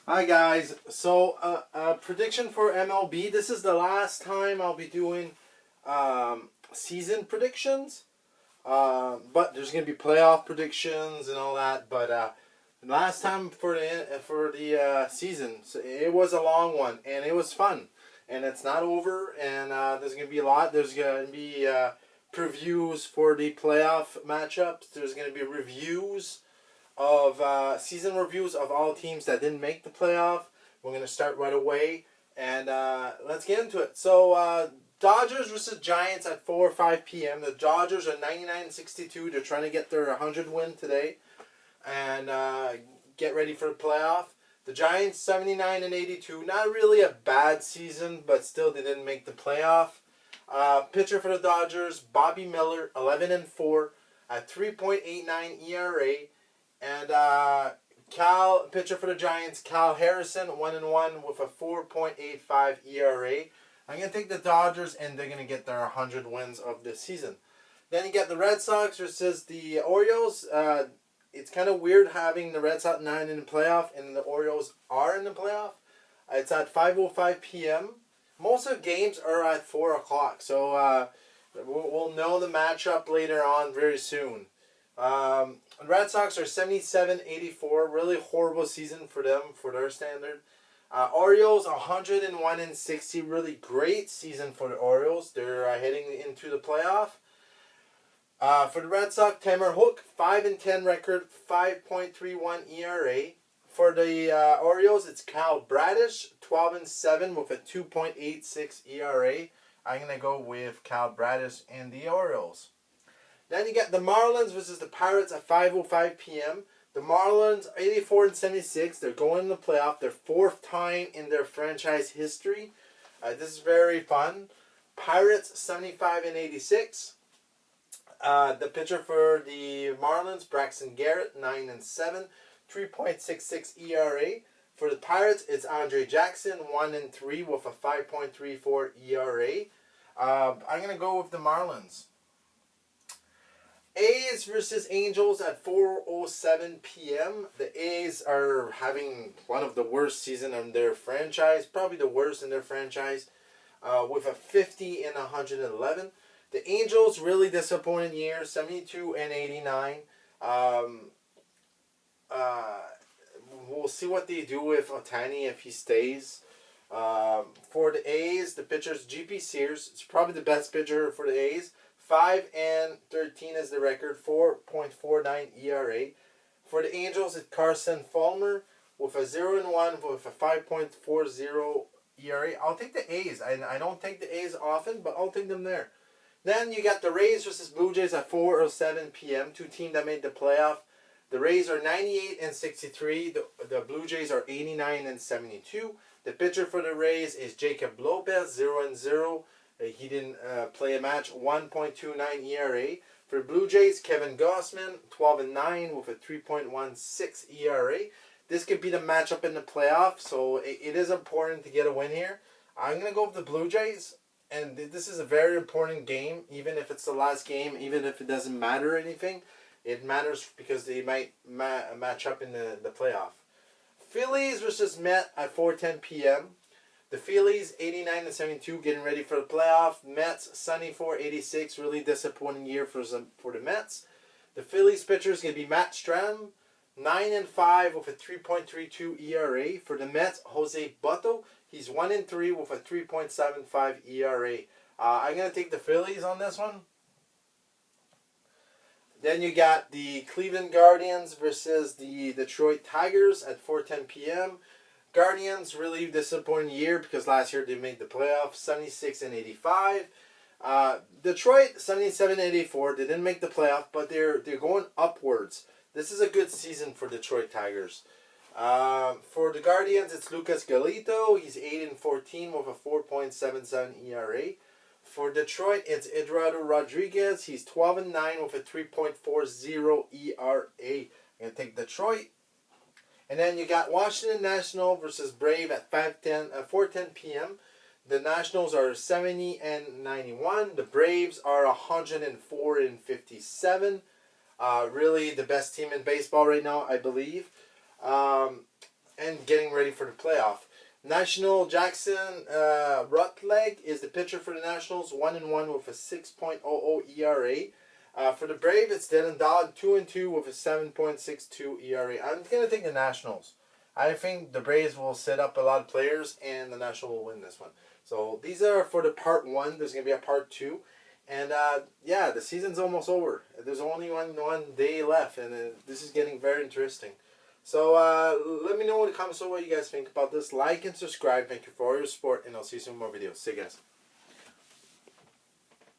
Hi guys. So prediction for MLB. This is the last time I'll be doing season predictions. But there's gonna be playoff predictions and all that. But last time for the season, so it was a long one and it was fun, and it's not over. And there's gonna be a lot. There's gonna be previews for the playoff matchups. There's gonna be reviews of season reviews of all teams that didn't make the playoff. We're going to start right away, and let's get into it. So, Dodgers versus Giants at 4 or 5 p.m. The Dodgers are 99-62. They're trying to get their 100 win today and get ready for the playoff. The Giants 79-82. Not really a bad season, but still they didn't make the playoff. Pitcher for the Dodgers, Bobby Miller, 11-4 at 3.89 ERA. And pitcher for the Giants, Cal Harrison, 1-1 with a 4.85 ERA. I'm going to take the Dodgers, and they're going to get their 100 wins of this season. Then you get the Red Sox versus the Orioles. It's kind of weird having the Red Sox 9 in the playoff, and the Orioles are in the playoff. It's at 5:05 p.m. Most of the games are at 4 o'clock, so we'll know the matchup later on very soon. Red Sox are 77-84. Really horrible season for them, for their standard. Orioles 101-60. Really great season for the Orioles. They're heading into the playoff. For the Red Sox, Tamer Hook, 5-10 record, 5.31 ERA. For the Orioles, it's Kyle Bradish, 12-7 with a 2.86 ERA. I'm gonna go with Kyle Bradish and the Orioles. Then you get the Marlins versus the Pirates at 5:05 p.m. The Marlins 84-76. They're going in the playoff. Their fourth time in their franchise history. This is very fun. Pirates 75-86. The pitcher for the Marlins, Braxton Garrett, 9-7, 3.66 ERA. For the Pirates, it's Andre Jackson, 1-3 with a 5.34 ERA. I'm gonna go with the Marlins. A's versus Angels at 4:07 p.m. The A's are having one of the worst season in their franchise, probably the worst in their franchise, with a 50-111. The Angels really disappointing year, 72-89. We'll see what they do with Ohtani if he stays. For the A's, the pitcher's G.P. Sears. It's probably the best pitcher for the A's. 5-13 is the record, 4.49 ERA. For the Angels, it's Carson Fulmer with a 0-1 with a 5.40 ERA. I'll take the A's. I don't take the A's often, but I'll take them there. Then you got the Rays versus Blue Jays at 4:07 p.m. Two teams that made the playoff. The Rays are 98-63. The Blue Jays are 89-72. The pitcher for the Rays is Jacob Lopez, 0-0. He didn't play a match, 1.29 ERA. For the Blue Jays, Kevin Gausman, 12-9 with a 3.16 ERA. This could be the matchup in the playoff, so it is important to get a win here. I'm going to go with the Blue Jays, and this is a very important game, even if it's the last game, even if it doesn't matter anything. It matters because they might match up in the playoff. Phillies versus Mets at 4:10 p.m. The Phillies 89-72, getting ready for the playoff. Mets 74-86, really disappointing year for the Mets. The Phillies pitcher is going to be Matt Strahm, 9-5 with a 3.32 ERA. For the Mets, Jose Butto, he's 1-3 with a 3.75 ERA. I'm going to take the Phillies on this one. Then you got the Cleveland Guardians versus the Detroit Tigers at 4:10 p.m. Guardians, really disappointing year because last year they made the playoffs, 76-85. Detroit, 77-84. They didn't make the playoff, but they're going upwards. This is a good season for Detroit Tigers. For the Guardians, it's Lucas Giolito. He's 8-14 with a 4.77 ERA. For Detroit, it's Eduardo Rodriguez. He's 12-9 with a 3.40 ERA. I'm going to take Detroit. And then you got Washington National versus Brave at 4:10 p.m. The Nationals are 70-91. The Braves are 104-57. Really the best team in baseball right now, I believe. and getting ready for the playoff. National Jackson Rutledge is the pitcher for the Nationals, 1-1 with a 6.00 ERA. For the Brave, it's Dylan Dodd, 2-2 with a 7.62 ERA. I'm gonna take the Nationals. I think the Braves will set up a lot of players, and the Nationals will win this one. So these are for the part 1. There's gonna be a part 2, and yeah, the season's almost over. There's only one day left, and this is getting very interesting. So let me know in the comments what you guys think about this. Like and subscribe. Thank you for all your support, and I'll see you soon in more videos. See you guys.